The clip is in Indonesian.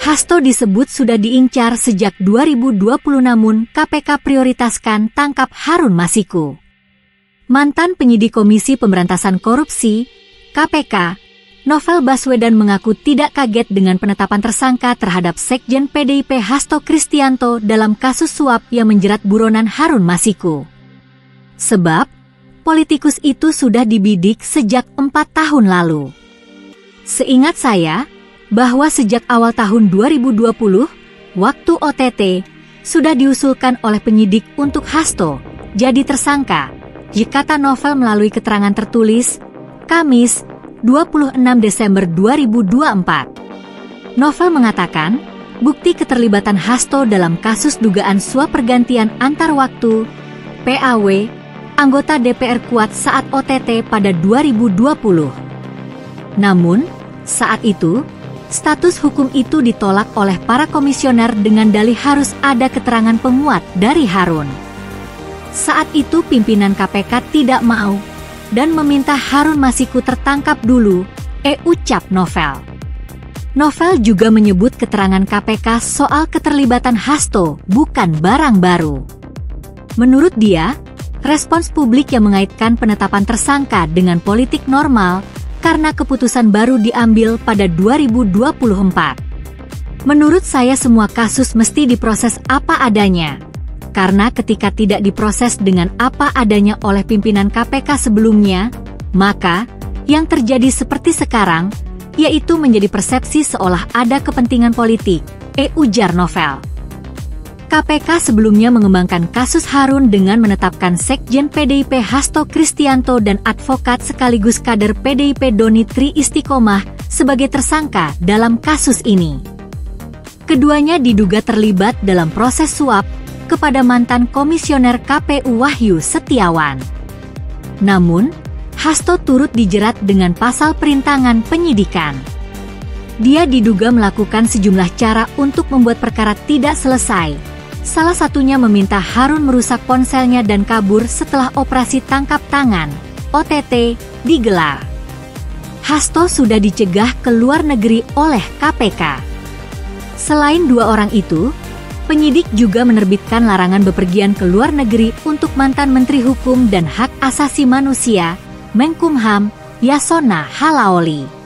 Hasto disebut sudah diincar sejak 2020 namun KPK prioritaskan tangkap Harun Masiku. Mantan penyidik Komisi Pemberantasan Korupsi, KPK, Novel Baswedan mengaku tidak kaget dengan penetapan tersangka terhadap Sekjen PDIP Hasto Kristianto dalam kasus suap yang menjerat buronan Harun Masiku. Sebab, politikus itu sudah dibidik sejak 4 tahun lalu. Seingat saya, bahwa sejak awal tahun 2020, waktu OTT, sudah diusulkan oleh penyidik untuk Hasto jadi tersangka, kata Novel melalui keterangan tertulis, Kamis, 26 Desember 2024. Novel mengatakan, bukti keterlibatan Hasto dalam kasus dugaan suap pergantian antar waktu, PAW, anggota DPR kuat saat OTT pada 2020. Namun, saat itu, status hukum itu ditolak oleh para komisioner dengan dalih harus ada keterangan penguat dari Harun. Saat itu pimpinan KPK tidak mau dan meminta Harun Masiku tertangkap dulu, ucap Novel. Novel juga menyebut keterangan KPK soal keterlibatan Hasto bukan barang baru. Menurut dia, respons publik yang mengaitkan penetapan tersangka dengan politik normal karena keputusan baru diambil pada 2024. Menurut saya semua kasus mesti diproses apa adanya. Karena ketika tidak diproses dengan apa adanya oleh pimpinan KPK sebelumnya, maka yang terjadi seperti sekarang, yaitu menjadi persepsi seolah ada kepentingan politik, ujar Novel. KPK sebelumnya mengembangkan kasus Harun dengan menetapkan Sekjen PDIP Hasto Kristianto dan advokat sekaligus kader PDIP Doni Tri Istiqomah sebagai tersangka dalam kasus ini. Keduanya diduga terlibat dalam proses suap kepada mantan komisioner KPU Wahyu Setiawan. Namun, Hasto turut dijerat dengan pasal perintangan penyidikan. Dia diduga melakukan sejumlah cara untuk membuat perkara tidak selesai. Salah satunya meminta Harun merusak ponselnya dan kabur setelah operasi tangkap tangan, OTT, digelar. Hasto sudah dicegah ke luar negeri oleh KPK. Selain dua orang itu, penyidik juga menerbitkan larangan bepergian ke luar negeri untuk mantan Menteri Hukum dan Hak Asasi Manusia, Menkumham, Yasona Halaoli.